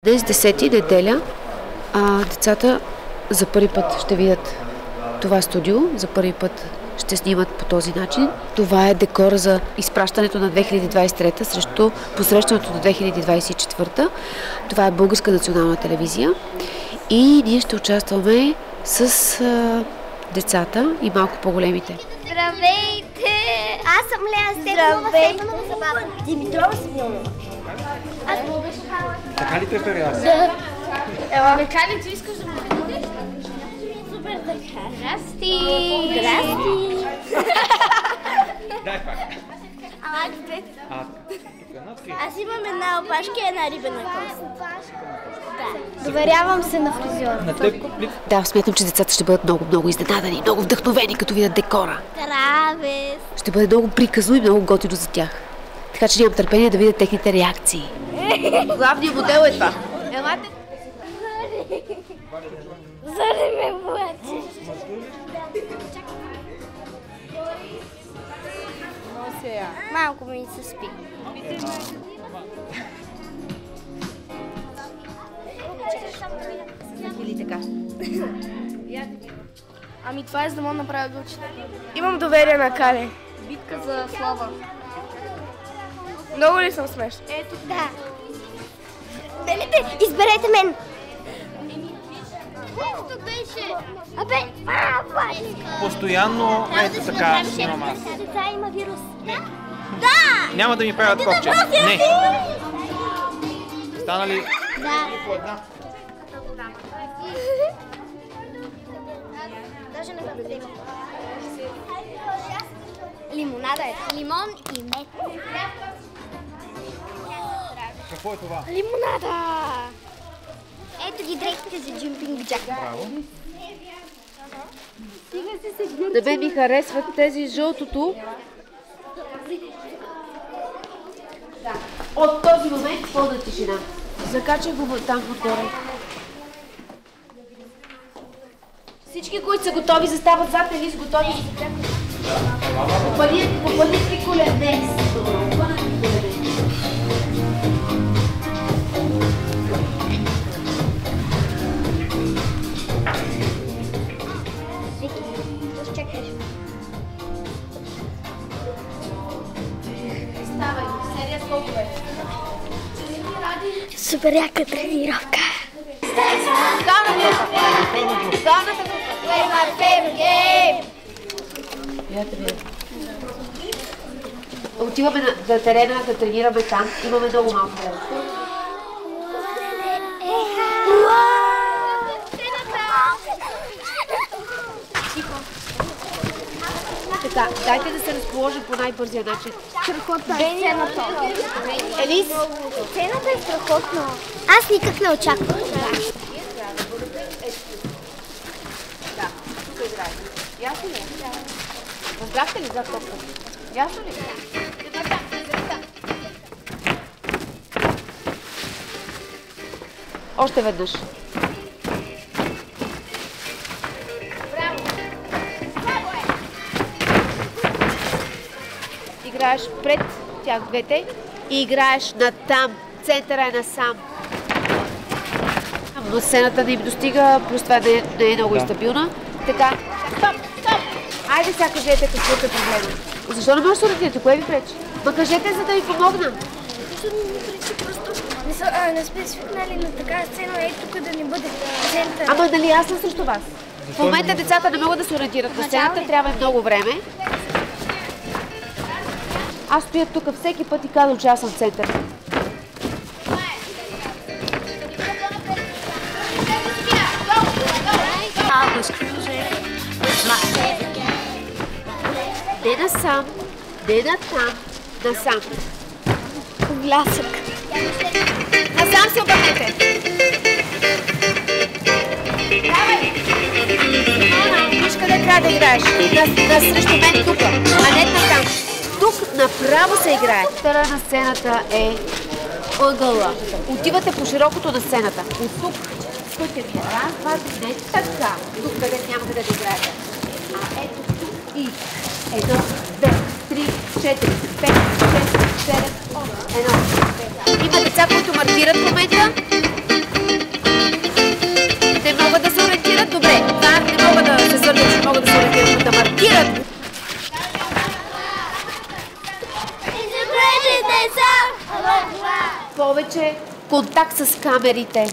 Днес 10 неделя, децата за първи път ще видят това студио, за първи път ще снимат по този начин. Това е декора за изпращането на 2023 срещу посрещането на 2024. Това е Българска национална телевизия и ние ще участваме с децата и малко по-големите. Здравейте! Аз съм Лея Стефанова, Стефанова Забава. Димитрова Смилнова. Така ли те период? Да. Ела, така ли ти искаш да ме видиш? Супер така. Здрасти! Здрасти! Дай пак. Ала, къде? Аз имам една опашка и една рибена кост. Да. Доверявам се на фризьора. На теб ли? Да, смятам, че децата ще бъдат много изненадани, много вдъхновени, като видят декора. Травес! Ще бъде много приказно и много готино за тях. Така че нямам търпение да видя техните реакции. Главният модел е това. Елате. Зори ме плаче. Малко ми се спи. Или така. Ами това е за да мога да направя дълчета. Имам доверие на Кале. Битка за слава. Много ли съм смешна? Ето да. Белите, изберете мен. Което беше? Абе, Постоянно ето така снимам аз. Деца има вирус. Да! Няма да ми правят копче. Не. Стана ли? Да. По една. Даже не знам къде има. Лимонада е. Лимон и мед. Какво е това? Лимонада! Ето ги дрехите за джумпинг джак. Браво. На мен ми харесват тези жълтото. От този момент пълна тишина. Закачай го там отгоре. Всички, които са готови, застават зад или са готови за закрепване. Попълнят ли колене? Супер яка тренировка. Отиваме на терена да тренираме там. Имаме много малко време. Така, дайте да се разположим по най-бързия начин. Страхотна е сцената. Елис? Сцената е страхотна. Аз никак не очаквам. Да, тук играем. Ясно ли? Разбрахте ли за топка? Ясно ли? Още веднъж. Играеш пред тях двете и играеш натам. Центъра е насам. Но сцената не им достига, плюс това не е много стабилна. Така. Стоп! Айде сега кажете какво е проблема. Защо не можеш да ориентирате? Кое ви пречи? Ма кажете, за да ви помогна. Не сме свикнали на такава сцена, тук да не бъде център. Ама нали аз съм срещу вас? В момента децата не могат да се ориентират на сцената, трябва много време. Аз стоя тук всеки път и казвам, че аз съм център. Не насам, не натам, насам. Блясък. Насам се обърнете. Виж къде трябва да играеш. Срещу мен тук, а не натам. Тук направо се играе. Центъра на сцената е ъгъла. Отивате по широкото на сцената. От тук стойте ми. Раз, два, три, не така. Тук къде няма къде да играете. А ето тук и едно, две, три, 4, 5, 6, 7, 8, 1. Има деца, които маркират в момента. повече контакт с камерите,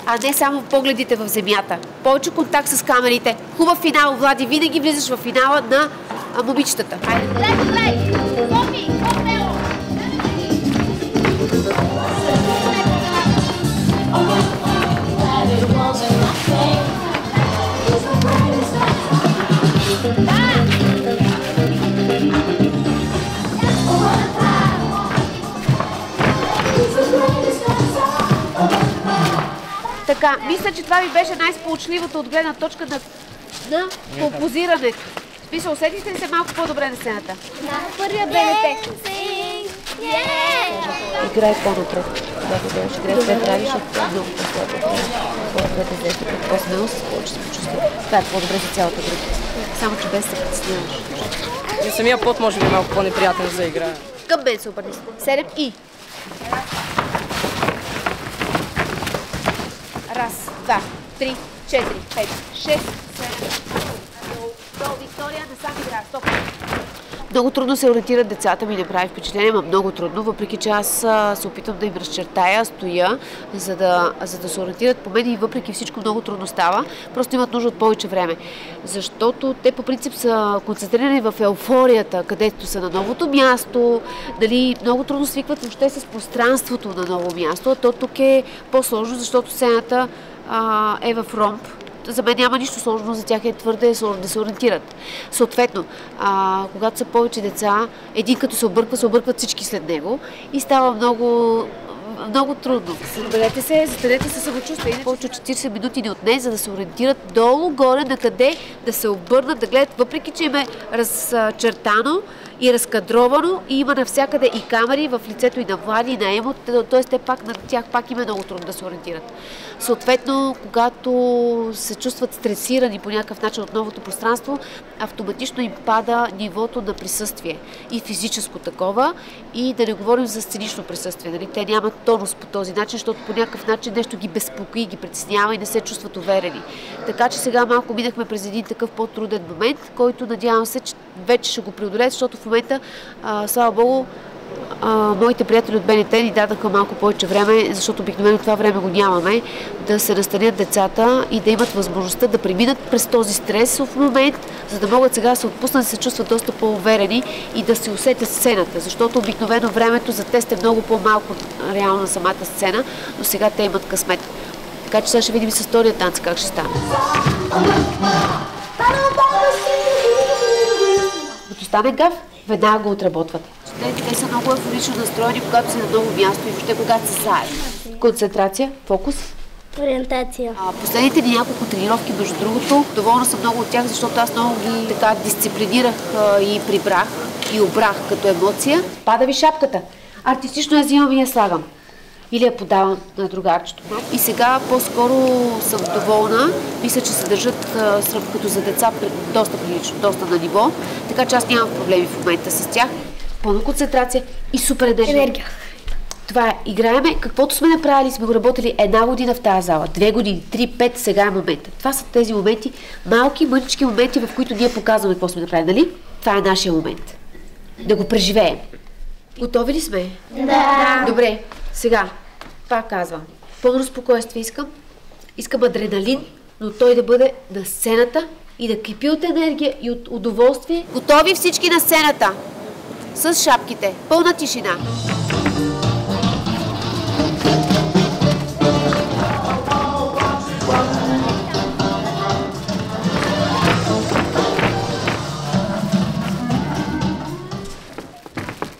а не само погледите в земята. Повече контакт с камерите. Хубав финал, Влади. Винаги влизаш в финала на момичетата. Така, мисля, че това ви беше най-сполучливото от гледна точка на композирането. В смисъл, усетихте ли се малко по-добре на сцената? Да, първия БНТ. Играй по-напред. Когато беше играй след прави, защото това е много по-слабо. По-добре да взете по-смело с повече самочувствие. Това е по-добре за цялата група. Само, че без се притесняваш. И самия пот може би е малко по-неприятен за игра. Към мен се обърни. 7 и. Раз, два, 3, 4, 5, 6, 7. Долу, Виктория, насам игра. Стоп. Много трудно се ориентират децата, ми не прави впечатление, но много трудно, въпреки че аз се опитвам да им разчертая, стоя, за да се ориентират по мен и въпреки всичко много трудно става. Просто имат нужда от повече време. Защото те по принцип са концентрирани в еуфорията, където са на новото място, дали много трудно свикват въобще с пространството на ново място, а то тук е по-сложно, защото сцената е в ромб. За мен няма нищо сложно, за тях е твърде сложно да се ориентират. Съответно, когато са повече деца, един като се объркват всички след него и става много трудно. Заберете се, затенете се самочувствие. Повече от 40 минути ни отне, за да се ориентират долу-горе, на къде да се обърнат, да гледат, въпреки че им е разчертано и разкадровано и има навсякъде и камери в лицето и на Влади, и на Емо, т.е. на тях пак им е много трудно да се ориентират. Съответно, когато се чувстват стресирани по някакъв начин от новото пространство, автоматично им пада нивото на присъствие и физическо такова, и да не говорим за сценично присъствие. Нали? Те нямат тонус по този начин, защото по някакъв начин нещо ги безпокои, ги притеснява и не се чувстват уверени. Така че сега малко минахме през един такъв по-труден момент, който надявам се, че вече ще го преодолеят, защото в момента, слава Богу, моите приятели от БНТ ни дадаха малко повече време, защото обикновено това време го нямаме, да се настанят децата и да имат възможността да преминат през този стресов момент, за да могат сега да се отпуснат, да се чувстват доста по-уверени и да се усетят сцената, защото обикновено времето за тест е много по-малко реално на самата сцена, но сега те имат късмет. Така че сега ще видим с втория танц как ще стане. Като стане гав, веднага го отработват. Те са много евфорично настроени, когато са на ново място и въобще когато са заедно. Концентрация, фокус. Ориентация. Последните ни няколко тренировки, между другото, доволна съм много от тях, защото аз много ги така дисциплинирах и прибрах и обрах като емоция. Пада ви шапката. Артистично я взимам и я слагам. Или я подавам на другарчето. И сега по-скоро съм доволна. Мисля, че се държат като за деца доста прилично, доста на ниво. Така че аз нямам проблеми в момента с тях. Пълна концентрация и супер енергия. Това е. Играеме, каквото сме направили, сме го работили 1 година в тази зала, 2 години, 3, 5, сега е момента. Това са тези моменти, малки, мънички моменти, в които ние показваме какво сме направили, нали? Това е нашия момент. Да го преживеем. Готови ли сме? Да. Добре, сега, пак казвам, пълно спокойствие искам. Искам адреналин, но той да бъде на сцената и да кипи от енергия и от удоволствие. Готови всички на сцената? С шапките. Пълна тишина.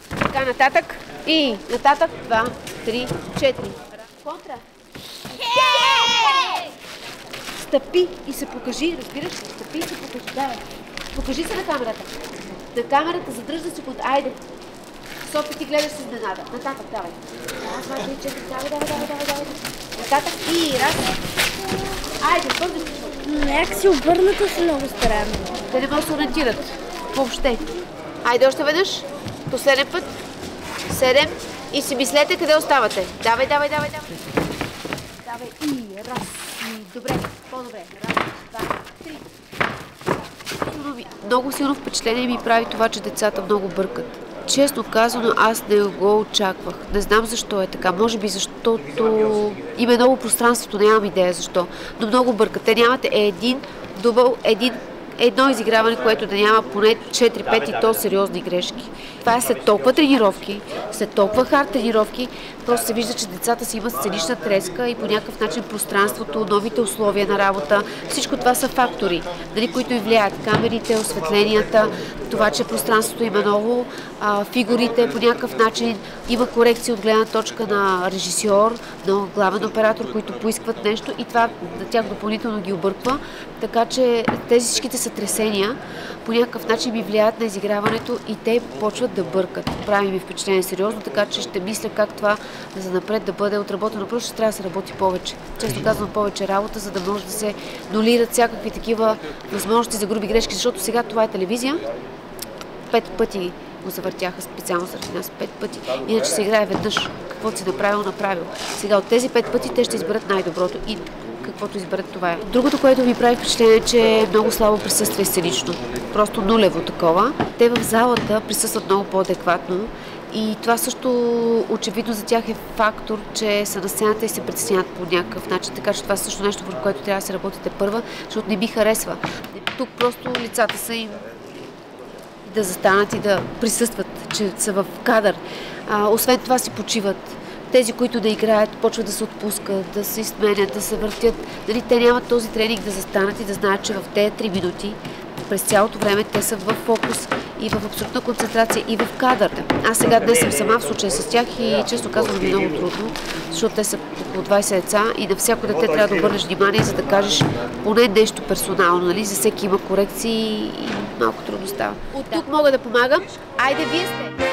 Така, нататък. И нататък. 2, 3, 4. Контра. Стъпи и се покажи. Разбираш? Стъпи и се покажи. Давай. Покажи се на камерата. На камерата задръжда секунда. Айде. Софи, ти гледаш с изненада. Нататък, давай. Раз, два, три, четири. Давай. Нататък и раз. Айде, бързо. Някак си обърната си много странно. Те не могат да се ориентират. Въобще. Айде още веднъж. Последен път. 7. И си мислете къде оставате. Давай. Давай и раз. Добре. По-добре. Раз, два, три. Много силно впечатление ми прави това, че децата много бъркат. Честно казано, аз не го очаквах. Не знам защо е така. Може би защото има много пространството, нямам идея защо. Но много бъркат. Те нямат един дубъл, едно изиграване, което да няма поне 4-5 и то сериозни грешки. Това е след толкова тренировки, след толкова хард тренировки, просто се вижда, че децата си имат сценична треска и по някакъв начин пространството, новите условия на работа, всичко това са фактори, нали, които и влияят. Камерите, осветленията, това, че пространството има много, фигурите по някакъв начин, има корекции от гледна точка на режисьор, на главен оператор, които поискват нещо и това на тях допълнително ги обърква. Така че тези всичките сътресения по някакъв начин ми влияят на изиграването и те почват да бъркат. Прави ми впечатление сериозно, така че ще мисля как това за напред да бъде отработено. Просто ще трябва да се работи повече. Често казвам повече работа, за да може да се нулират всякакви такива възможности за груби грешки, защото сега това е телевизия. 5 пъти го завъртяха специално заради нас. 5 пъти. Иначе се играе веднъж. Каквото си направил. Сега от тези 5 пъти те ще изберат най-доброто и каквото изберат, това е. Другото, което ми прави впечатление е, че е много слабо присъствие сценично. Просто нулево такова. Те в залата присъстват много по-адекватно и това също очевидно за тях е фактор, че са на сцената и се притесняват по някакъв начин. Така че това е също нещо, върху което трябва да се работите първа, защото не би харесва. Тук просто лицата са им да застанат и да присъстват, че са в кадър. Освен това си почиват. Тези, които да играят, почват да се отпускат, да се изменят, да се въртят. Дали те нямат този тренинг да застанат и да знаят, че в тези 3 минути през цялото време те са в фокус и в абсолютна концентрация и в кадър. Аз сега днес съм сама в случай с тях и често казвам ми много трудно, защото те са около 20 деца и на всяко дете трябва да обърнеш внимание, за да кажеш поне нещо персонално, нали? За всеки има корекции и малко трудно става. От тук мога да помагам. Айде, вие сте!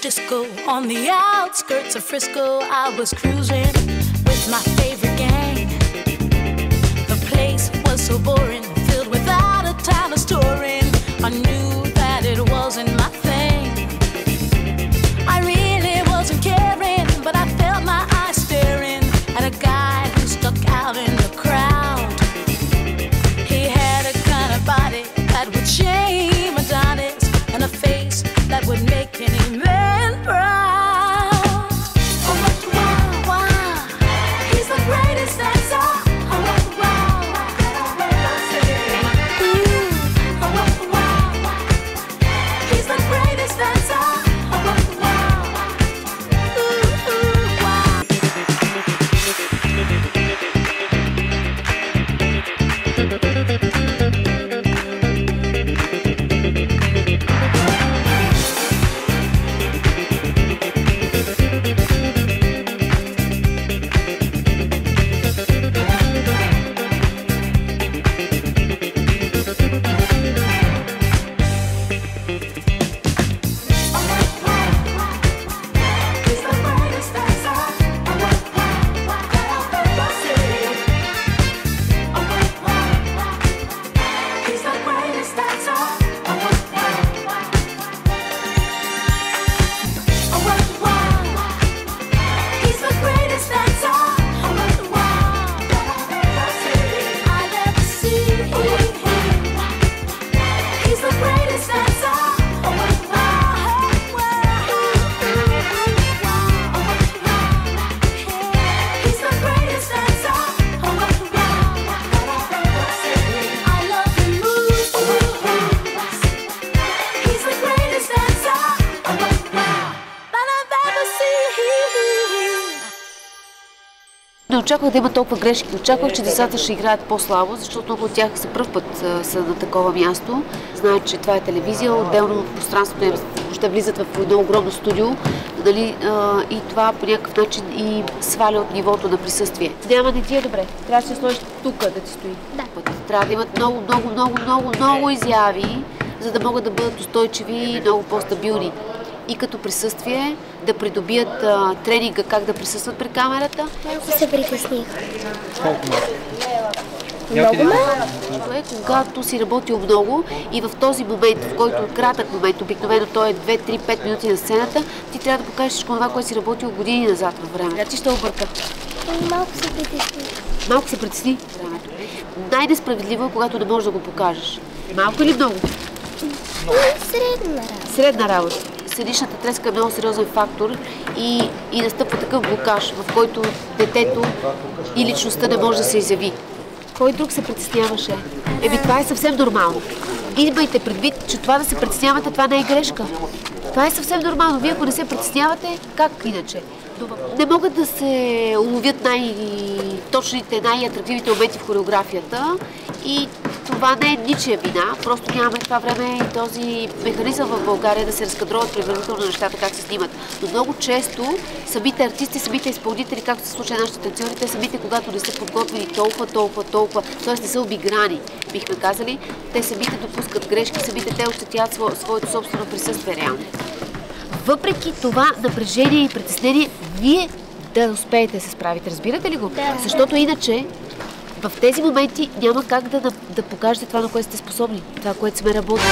Disco on the outskirts of Frisco, I was cruising with my favorite gang. The place was so boring, filled without a time of storing. I knew that it wasn't my thing. I really wasn't caring, but I felt my eyes staring at a guy who stuck out in the crowd. He had a kind of body that would shame Adonis and a face that would make any man proud. Oh, wow, wow, he's the greatest dancer. Oh, wow, wow, ooh, oh, wow, очаквах да има толкова грешки. Очаквах, че децата ще играят по-слабо, защото много от тях за пръв път са на такова място. Знаят, че това е телевизия, отделно пространството им ще влизат в едно огромно студио, нали, и това по някакъв начин и сваля от нивото на присъствие. Няма да ти е добре. Трябва да се сложиш тук, да ти стои. Да. Трябва да имат много изяви, за да могат да бъдат устойчиви и много по-стабилни. И като присъствие да придобият тренинга как да присъстват при камерата. Малко се притесних. Колко Много ме? Когато си работил много и в този момент, в който кратък момент, обикновено той е 2-3-5 минути на сцената, ти трябва да покажеш всичко това, което си работил години назад във времето. Ти ще обърка. Малко се притесни. Малко се притесни времето. Най-несправедливо е, когато не можеш да го покажеш. Малко или много? Средна работа. Средна работа. Сценичната треска е много сериозен фактор и настъпва такъв блокаж, в който детето и личността не може да се изяви. Кой друг се притесняваше? Това е съвсем нормално. Имайте предвид, че това да се притеснявате, това не е грешка. Това е съвсем нормално. Вие ако не се притеснявате, как иначе? Не могат да се уловят най-точните, най-атрактивните моменти в хореографията и това не е ничия вина, просто нямаме това време и този механизъм в България да се разкадроват предварително нещата, как се снимат. Но много често самите артисти, самите изпълнители, както се случва нашите танцори, те самите, когато не са подготвени толкова, т.е. не са обиграни, бихме казали, те самите допускат грешки, самите те ощетяват своето собствено присъствие реално. Въпреки това напрежение и притеснение, вие да успеете да се справите, разбирате ли го? Да. Защото иначе в тези моменти няма как да покажете това, на което сте способни, това, което сме работили.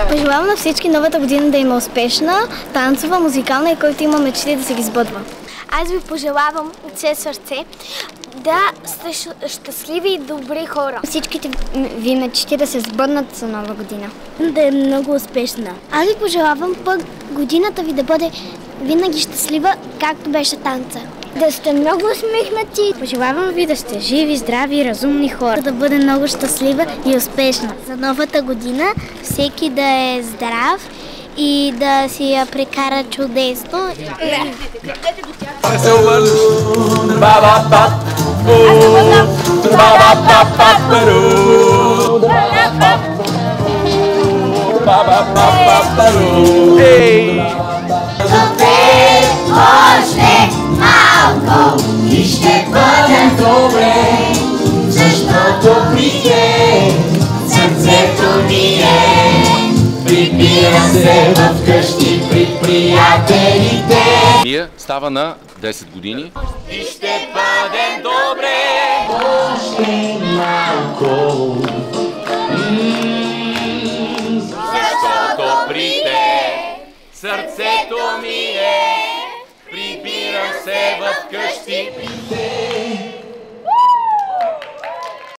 Пожелавам на всички новата година да има успешна, танцова, музикална и който има мечти да се ги сбъдва. Аз ви пожелавам от все сърце да сте щастливи и добри хора. Всичките ви мечти да се сбъднат за нова година. Да е много успешна. Аз ви пожелавам пък годината ви да бъде винаги щастлива, както беше танца. Да сте много усмихнати. Пожелавам ви да сте живи, здрави, разумни хора. Да бъде много щастлива и успешна. За новата година всеки да е здрав и да си я прекара чудесно. Не се обърнеш. Ба-ба-ба. Още малко и ще бъдем добре, защото при теб сърцето ми е. Прибира се вкъщи при приятелите. Вие става на 10 години. И ще бъдем добре. Още малко. Защото при теб сърцето ми е. Прибирам се вкъщи